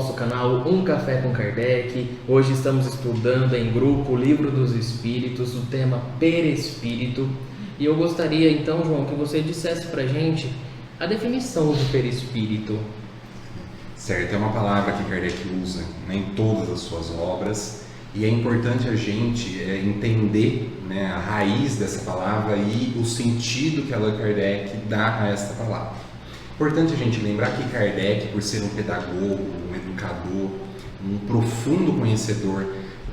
nosso canal Um Café com Kardec. Hoje estamos estudando em grupo o Livro dos Espíritos, o tema Perispírito. E eu gostaria então, João, que você dissesse pra gente a definição de perispírito. Certo, é uma palavra que Kardec usa, né, em todas as suas obras, e é importante a gente entender, né, a raiz dessa palavra e o sentido que Allan Kardec dá a esta palavra. Importante a gente lembrar que Kardec, por ser um pedagogo, um educador, um profundo conhecedor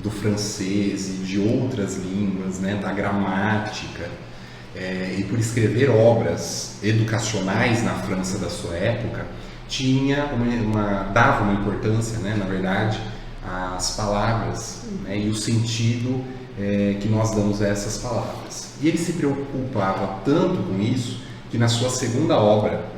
do francês e de outras línguas, né, da gramática, e por escrever obras educacionais na França da sua época, dava uma importância, né, na verdade, às palavras, né, e o sentido que nós damos a essas palavras. E ele se preocupava tanto com isso que na sua segunda obra,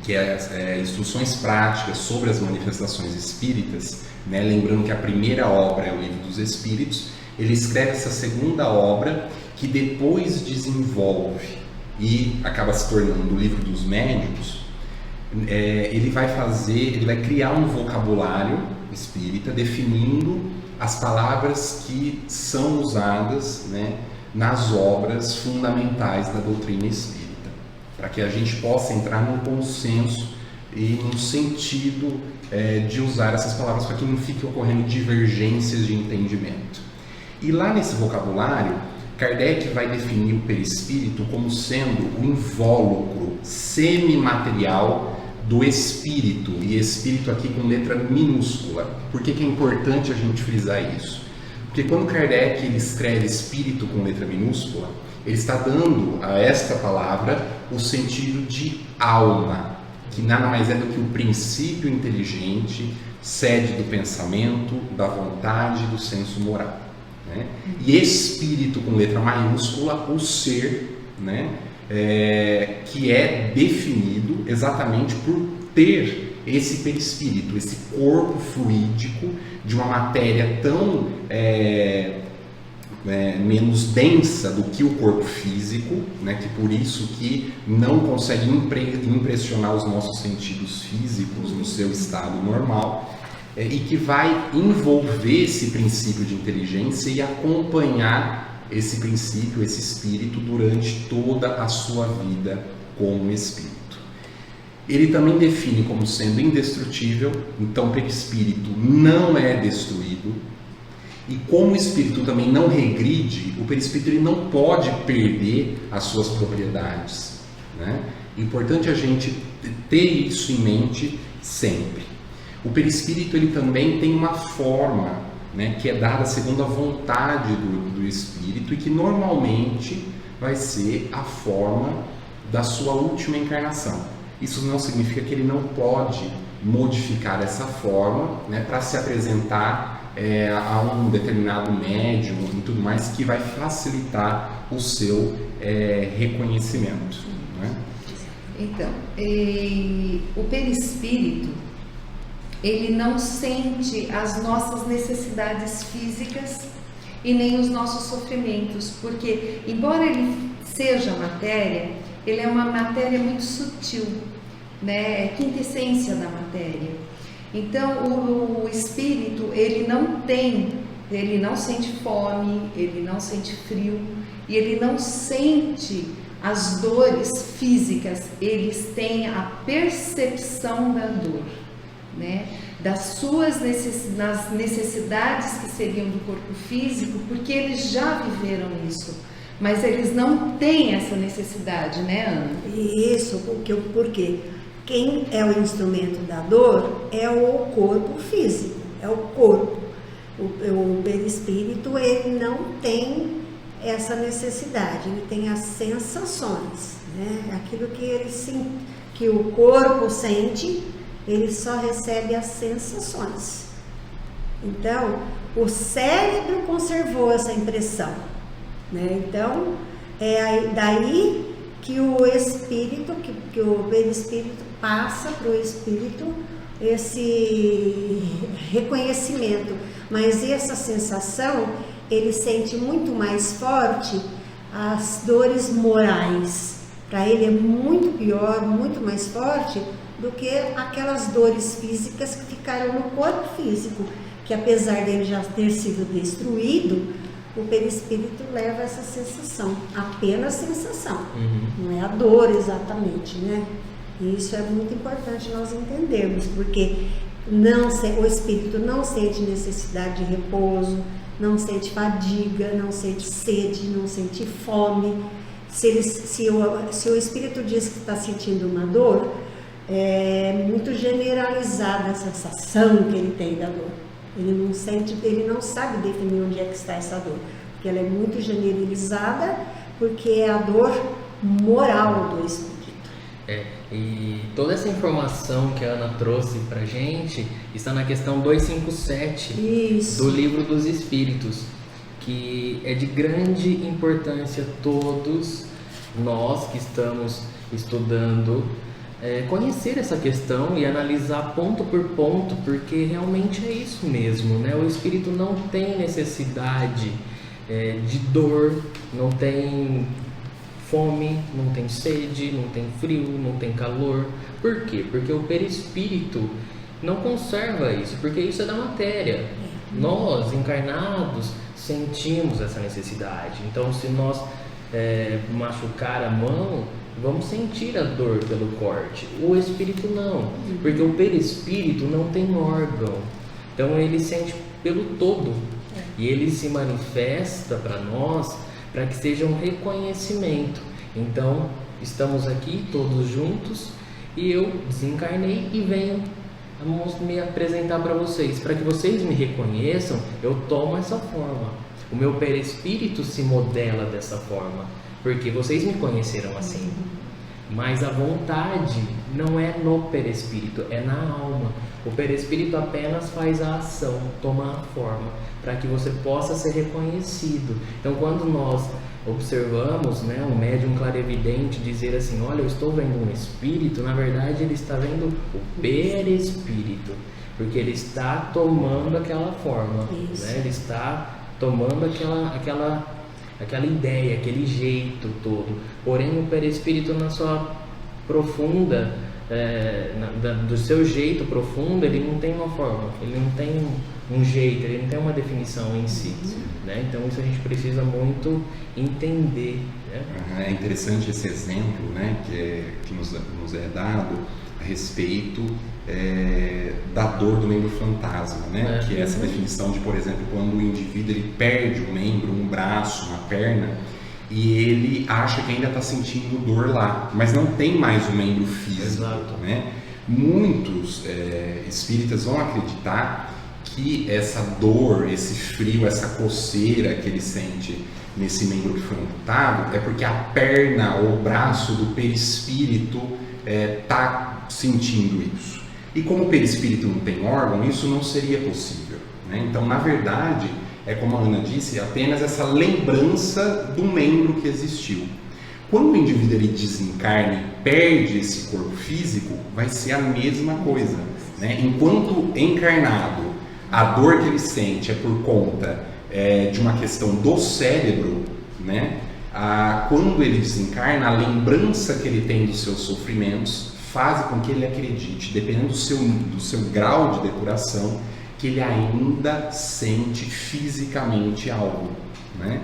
que é Instruções Práticas sobre as Manifestações Espíritas, né, lembrando que a primeira obra é o Livro dos Espíritos, ele escreve essa segunda obra que depois desenvolve e acaba se tornando o Livro dos Médiuns. Ele vai criar um vocabulário espírita definindo as palavras que são usadas, né, nas obras fundamentais da doutrina espírita, para que a gente possa entrar num consenso e num sentido de usar essas palavras para que não fique ocorrendo divergências de entendimento. E lá nesse vocabulário, Kardec vai definir o perispírito como sendo o invólucro semimaterial do espírito, e espírito aqui com letra minúscula. Por que é importante a gente frisar isso? Porque quando Kardec ele escreve espírito com letra minúscula, ele está dando a esta palavra o sentido de alma, que nada mais é do que o princípio inteligente, sede do pensamento, da vontade e do senso moral, né? E espírito com letra maiúscula, o ser, né? Que é definido exatamente por ter esse perispírito, esse corpo fluídico de uma matéria tão menos densa do que o corpo físico, né, que por isso que não consegue impressionar os nossos sentidos físicos no seu estado normal, e que vai envolver esse princípio de inteligência e acompanhar esse princípio, esse espírito durante toda a sua vida como espírito. Ele também define como sendo indestrutível, então o perispírito não é destruído. E como o espírito também não regride, o perispírito ele não pode perder as suas propriedades, né? Importante a gente ter isso em mente sempre. O perispírito ele também tem uma forma, né, que é dada segundo a vontade do espírito e que normalmente vai ser a forma da sua última encarnação. Isso não significa que ele não pode modificar essa forma, né, para se apresentar a um determinado médium e tudo mais, que vai facilitar o seu reconhecimento, né? Então, o perispírito ele não sente as nossas necessidades físicas e nem os nossos sofrimentos, porque embora ele seja matéria, ele é uma matéria muito sutil, né? É quintessência da matéria. Então o espírito ele não sente fome, ele não sente frio e ele não sente as dores físicas, eles têm a percepção da dor, né? Das suas necessidades que seriam do corpo físico, porque eles já viveram isso, mas eles não têm essa necessidade, né, Ana? Isso, porque quem é o instrumento da dor é o corpo físico, é o corpo. O perispírito ele não tem essa necessidade, ele tem as sensações, né? Aquilo que o corpo sente, ele só recebe as sensações. Então, o cérebro conservou essa impressão, né? Então, é daí que o espírito, que o perispírito passa para o espírito esse reconhecimento, mas essa sensação ele sente muito mais forte as dores morais. Para ele é muito pior, muito mais forte do que aquelas dores físicas que ficaram no corpo físico, que apesar dele já ter sido destruído, o perispírito leva essa sensação, apenas sensação, não é a dor exatamente, né? E isso é muito importante nós entendermos, porque o espírito não sente necessidade de repouso, não sente fadiga, não sente sede, não sente fome. Se o espírito diz que está sentindo uma dor, é muito generalizada a sensação que ele tem da dor. Ele não sabe definir onde é que está essa dor, porque ela é muito generalizada, porque é a dor moral do espírito. E toda essa informação que a Ana trouxe pra gente está na questão 257 Isso. do Livro dos Espíritos, que é de grande importância todos nós que estamos estudando conhecer essa questão e analisar ponto por ponto, porque realmente é isso mesmo, né? O espírito não tem necessidade de dor, não tem fome, não tem sede, não tem frio, não tem calor. Por quê? Porque o perispírito não conserva isso, porque isso é da matéria. Nós, encarnados, sentimos essa necessidade. Então, se nós machucar a mão, vamos sentir a dor pelo corte. O espírito não, porque o perispírito não tem órgão. Então, ele sente pelo todo. E ele se manifesta para nós para que seja um reconhecimento. Então, estamos aqui todos juntos e eu desencarnei e venho me apresentar para vocês. Para que vocês me reconheçam, eu tomo essa forma. O meu perispírito se modela dessa forma, porque vocês me conheceram assim. Mas a vontade não é no perispírito, é na alma. O perispírito apenas faz a ação, toma a forma, para que você possa ser reconhecido. Então, quando nós observamos, né, um médium clarividente dizer assim, olha, eu estou vendo um espírito, na verdade ele está vendo o perispírito, porque ele está tomando aquela forma, né? Ele está tomando aquela ideia, aquele jeito todo. Porém, o perispírito, na sua profunda, do seu jeito profundo, ele não tem uma forma, ele não tem um jeito, ele não tem uma definição em si, né? Então isso a gente precisa muito entender, né? É interessante esse exemplo, né, que nos é dado a respeito da dor do membro fantasma, né? Que é essa definição de, por exemplo, quando o indivíduo ele perde um membro, um braço, uma perna, e ele acha que ainda está sentindo dor lá, mas não tem mais o membro físico. Exato. Né? Muitos espíritas vão acreditar que essa dor, esse frio, essa coceira que ele sente nesse membro que foi amputado é porque a perna ou o braço do perispírito está sentindo isso. E como o perispírito não tem órgão, isso não seria possível, né? Então, na verdade, é como a Ana disse, apenas essa lembrança do membro que existiu. Quando o indivíduo ele desencarna e perde esse corpo físico, vai ser a mesma coisa, né? Enquanto encarnado, a dor que ele sente é por conta de uma questão do cérebro, né? Quando ele desencarna, a lembrança que ele tem dos seus sofrimentos faz com que ele acredite, dependendo do seu grau de depuração, que ele ainda sente fisicamente algo, né?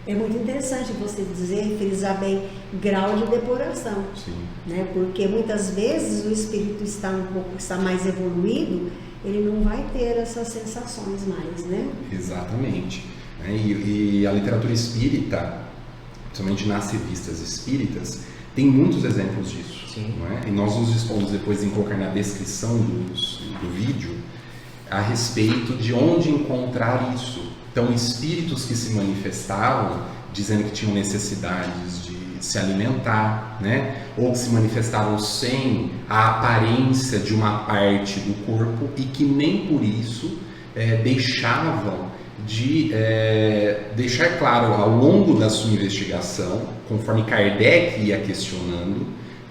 É muito interessante você dizer, frisar bem, grau de depuração. Sim. Né? Porque muitas vezes o espírito está mais evoluído, ele não vai ter essas sensações mais, né? Exatamente. E a literatura espírita, principalmente nas revistas espíritas, tem muitos exemplos disso. Não é? E nós nos dispomos depois em colocar na descrição do vídeo a respeito de onde encontrar isso. Então, espíritos que se manifestavam dizendo que tinham necessidades de se alimentar, né? Ou que se manifestavam sem a aparência de uma parte do corpo e que nem por isso deixavam de deixar claro ao longo da sua investigação, conforme Kardec ia questionando,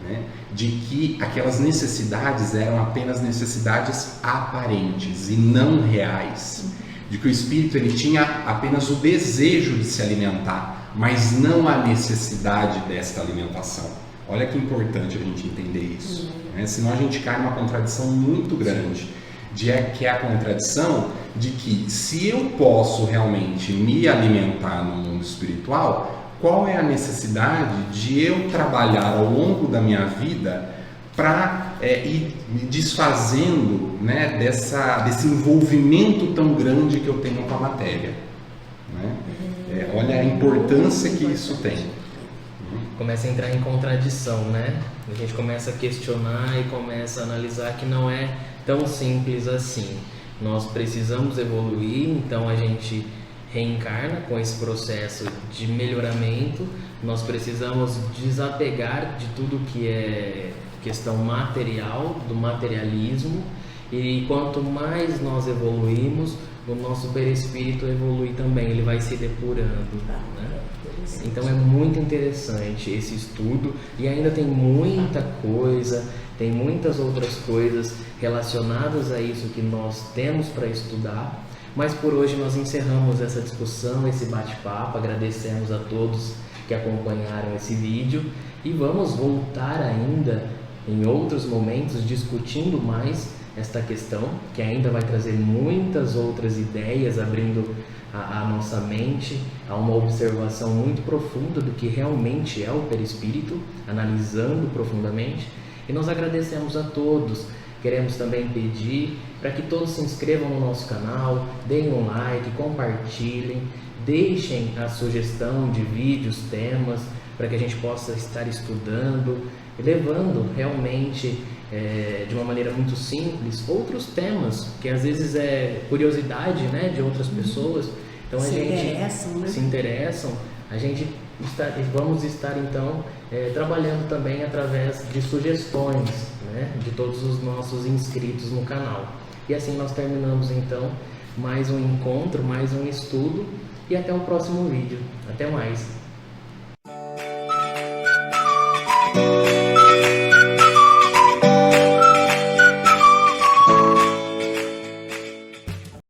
né, de que aquelas necessidades eram apenas necessidades aparentes e não reais, de que o espírito ele tinha apenas o desejo de se alimentar, mas não a necessidade desta alimentação. Olha que importante a gente entender isso, né? Senão a gente cai numa contradição muito grande, que é a contradição de que se eu posso realmente me alimentar no mundo espiritual, qual é a necessidade de eu trabalhar ao longo da minha vida para ir me desfazendo, né, desse envolvimento tão grande que eu tenho com a matéria, né? Olha a importância que isso tem. Começa a entrar em contradição, né? A gente começa a questionar e começa a analisar que não é tão simples assim. Nós precisamos evoluir, então a gente reencarna com esse processo de melhoramento. Nós precisamos desapegar de tudo que é questão material, do materialismo, e quanto mais nós evoluímos, o nosso perispírito evolui também, ele vai se depurando, né? Então é muito interessante esse estudo, e ainda tem muita coisa, tem muitas outras coisas relacionadas a isso que nós temos para estudar, mas por hoje nós encerramos essa discussão, esse bate-papo, agradecemos a todos que acompanharam esse vídeo e vamos voltar ainda em outros momentos discutindo mais esta questão, que ainda vai trazer muitas outras ideias, abrindo a nossa mente a uma observação muito profunda do que realmente é o perispírito, analisando profundamente. E nós agradecemos a todos. Queremos também pedir para que todos se inscrevam no nosso canal, deem um like, compartilhem, deixem a sugestão de vídeos, temas, para que a gente possa estar estudando, levando realmente de uma maneira muito simples outros temas que às vezes é curiosidade, né, de outras pessoas. Então a gente se interessam, a gente vamos estar então trabalhando também através de sugestões, né, de todos os nossos inscritos no canal. E assim nós terminamos então mais um encontro, mais um estudo, e até o próximo vídeo. Até mais!